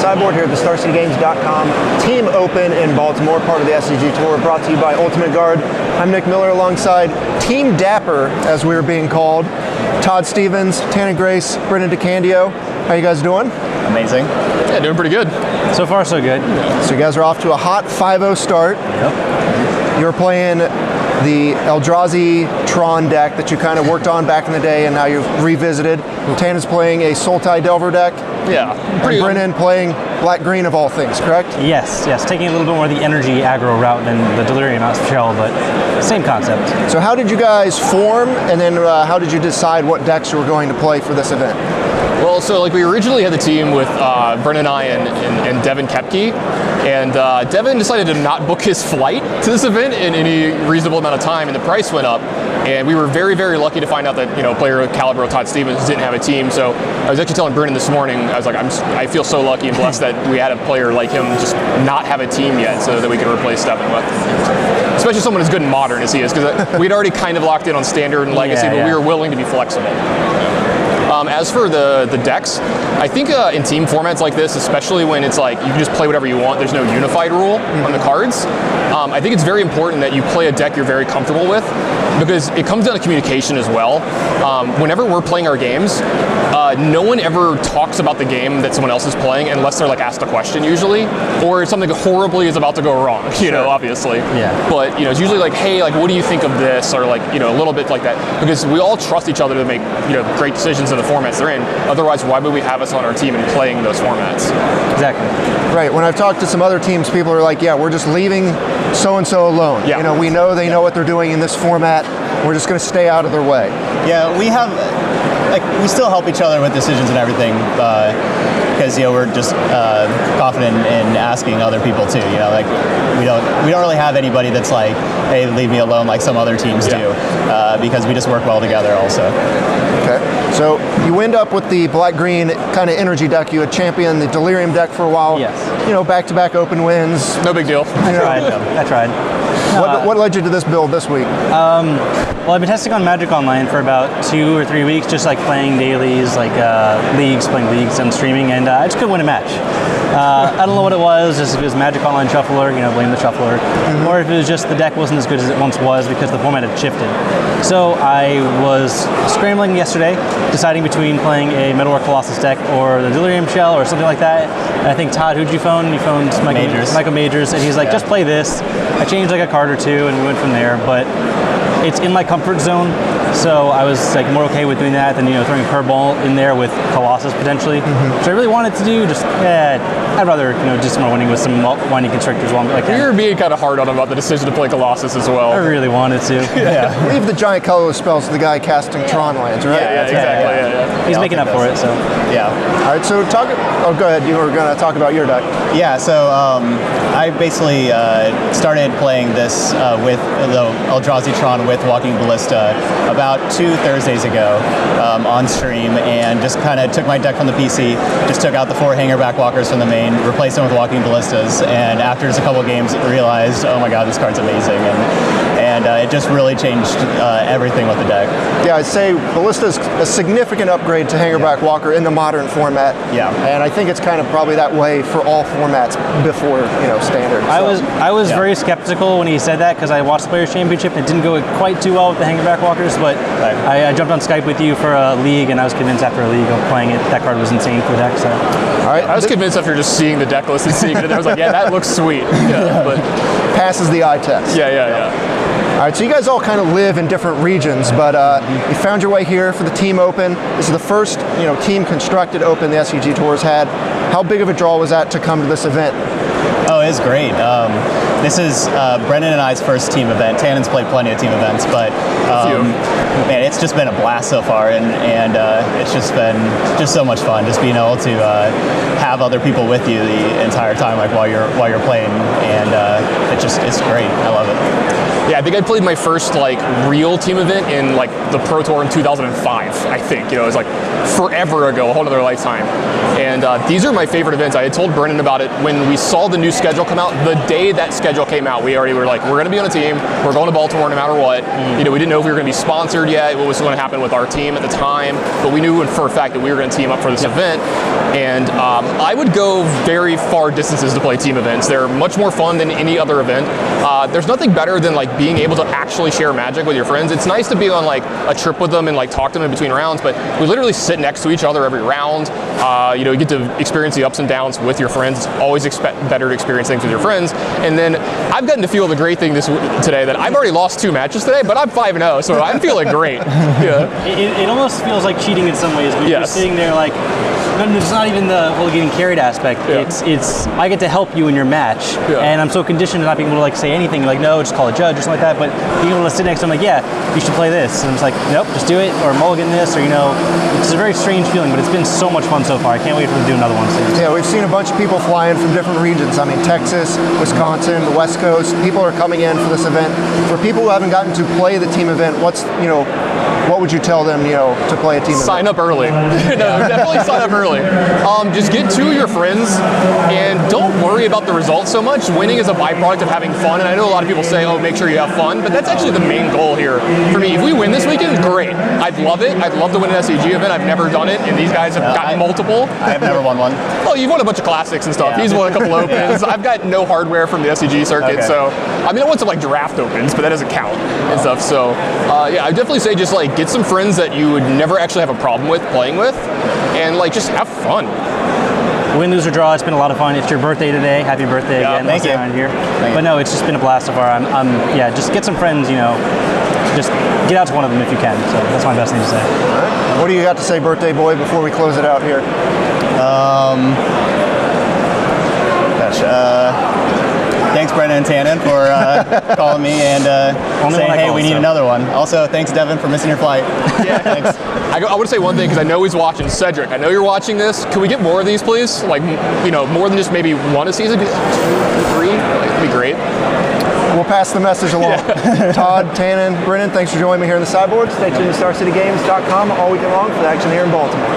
Sideboard here at the StarCityGames.com Team Open in Baltimore, part of the SCG Tour, brought to you by Ultimate Guard. I'm Nick Miller alongside Team Dapper, as we were being called. Todd Stevens, Tannon, Brennan, DeCandio. How you guys doing? Amazing. Yeah, doing pretty good. So far, so good. So you guys are off to a hot 5-0 start. Yep. You're playing the Eldrazi Tron deck that you kind of worked on back in the day and now you've revisited. Tannon's playing a Sultai Delver deck. Yeah. And Brennan playing black-green of all things, correct? Yes, taking a little bit more of the energy aggro route than the Delirium out shell, but same concept. So how did you guys form, and then how did you decide what decks you were going to play for this event? Well, so we originally had the team with Brennan and I and Devin Kepke, and Devin decided to not book his flight to this event in any reasonable amount of time, and the price went up. And we were very, very lucky to find out that a player of caliber of Todd Stevens didn't have a team. So I was actually telling Brennan this morning, I was like, I feel so lucky and blessed that we had a player like him just not have a team yet, so that we could replace Devin with. Especially someone as good in Modern as he is, because we'd already kind of locked in on Standard and Legacy, but we were willing to be flexible. As for the decks, I think in team formats like this, especially when it's like you can just play whatever you want, there's no unified rule on the cards, I think it's very important that you play a deck you're very comfortable with, because it comes down to communication as well. Whenever we're playing our games, no one ever talks about the game that someone else is playing unless they're asked a question usually, or something horribly is about to go wrong, obviously. Yeah. But it's usually hey, what do you think of this, or a little bit like that, because we all trust each other to make great decisions in the formats they're in. Otherwise, why would we have us on our team and playing those formats? Exactly. Right. When I've talked to some other teams, people are like, yeah, we're just leaving so-and-so alone. Yeah. We know they know what they're doing in this format. We're just going to stay out of their way. Yeah, we have, we still help each other with decisions and everything, because we're just confident in asking other people too. We don't really have anybody that's like, hey, leave me alone like some other teams do, because we just work well together also. Okay. So you end up with the black-green kind of energy deck. You had championed the Delirium deck for a while. Yes. Back-to-back open wins. No big deal. I tried. What led you to this build this week? Well, I've been testing on Magic Online for about 2 or 3 weeks, just playing dailies, playing leagues and streaming, and I just couldn't win a match. I don't know what it was, just if it was Magic Online Shuffler, blame the Shuffler, or if it was just the deck wasn't as good as it once was because the format had shifted. So I was scrambling yesterday, deciding between playing a Metalwork Colossus deck or the Delirium Shell or something like that. And I think, Todd, who'd you phone? You phoned Michael Majors, and he's like, just play this. I changed a card or two, and we went from there, but it's in my comfort zone, so I was more okay with doing that than throwing a curveball in there with Colossus potentially, which I really wanted to do. I'd rather do some more winning with some winding constrictors. You're being kind of hard on him about the decision to play Colossus as well. I really wanted to. Yeah. Leave the giant colorless spells to the guy casting Tron lands, right? Yeah, exactly. Yeah. He's making up for it, so. Yeah. All right, so go ahead. You were going to talk about your deck. Yeah, so I basically started playing this with the Eldrazi Tron with Walking Ballista about 2 Thursdays ago on stream, and just kind of took my deck from the PC, just took out the 4 hanger backwalkers from the main, replaced them with Walking Ballistas, and after just a couple of games realized, oh my god, this card's amazing, and it just really changed everything with the deck. Yeah, I'd say Ballista's a significant upgrade to hanger backwalker in the Modern format. Yeah. And I think it's kind of probably that way for all formats before Standard. So. I was very skeptical when he said that, because I watched the Players Championship and it didn't go quite too well with the hanger backwalkers, but I jumped on Skype with you for a league, and I was convinced after a league of playing it, that card was insane for the deck. So. All right. I was convinced after just seeing the deck list and seeing it, I was like, yeah, that looks sweet. Yeah, but passes the eye test. Yeah. All right, so you guys all kind of live in different regions, but you found your way here for the Team Open. This is the first, team constructed Open the SCG Tour's had. How big of a draw was that to come to this event? Oh, it was great. This is Brennan and I's first team event. Tannon's played plenty of team events, but man, it's just been a blast so far, and it's just been so much fun, just being able to have other people with you the entire time, while you're playing, and it's great. I love it. Yeah, I think I played my first like real team event in like the Pro Tour in 2005. I think it was like forever ago, a whole other lifetime. And these are my favorite events. I had told Brennan about it when we saw the new schedule come out. The day that schedule came out, we already were like, we're going to be on a team. We're going to Baltimore no matter what. We didn't know if we were going to be sponsored yet. What was going to happen with our team at the time, but we knew for a fact that we were going to team up for this event. And I would go very far distances to play team events. They're much more fun than any other event. There's nothing better than like being able to actually share Magic with your friends. It's nice to be on like a trip with them and like talk to them in between rounds, but we literally sit next to each other every round. You get to experience the ups and downs with your friends. It's always better to experience things with your friends. And then I've gotten to feel the great thing today that I've already lost 2 matches today, but I'm 5-0, so I'm feeling great. Yeah. It almost feels like cheating in some ways when you're sitting there like, it's not even the getting carried aspect. Yeah. It's I get to help you in your match, and I'm so conditioned to not being able to like say anything like no, just call a judge or something like that. But being able to sit next to them like, yeah, you should play this, and it's like, nope, just do it, or mulligan this, or it's a very strange feeling. But it's been so much fun so far. I can't wait for them to do another one soon. Yeah, we've seen a bunch of people fly in from different regions. I mean, Texas, Wisconsin, the West Coast. People are coming in for this event. For people who haven't gotten to play the team event, what would you tell them, to play a team event? Sign up early. Definitely sign up early. Just get 2 of your friends and don't worry about the results so much. Winning is a byproduct of having fun, and I know a lot of people say, oh, make sure you have fun, but that's actually the main goal here. For me, if we win this weekend, great. I'd love it. I'd love to win an SCG event. I've never done it, and these guys have gotten multiple. I have never won one. Well, you've won a bunch of classics and stuff. Yeah. He's won a couple opens. I've got no hardware from the SCG circuit, so I mean, I won some like draft opens, but that doesn't count and stuff. So yeah, I definitely say just like get some friends that you would never actually have a problem with playing with, and like just have fun. Win, lose, or draw, it's been a lot of fun. It's your birthday today. Happy birthday again. Thank you. Around here. But no, it's just been a blast so far. Just get some friends, just get out to one of them if you can. So that's my best thing to say. All right. What do you got to say, birthday boy, before we close it out here? Thanks, Brennan and Tannon, for calling me and saying, hey, we need another one. Also, thanks, Devin, for missing your flight. Yeah. Thanks. I want to say one thing, because I know he's watching. Cedric, I know you're watching this. Can we get more of these, please? Like, more than just maybe 1 a season? 2, 3? That'd be great. We'll pass the message along. Todd, Tannon, Brennan, thanks for joining me here in the sideboard. Stay tuned to StarCityGames.com all weekend long for the action here in Baltimore.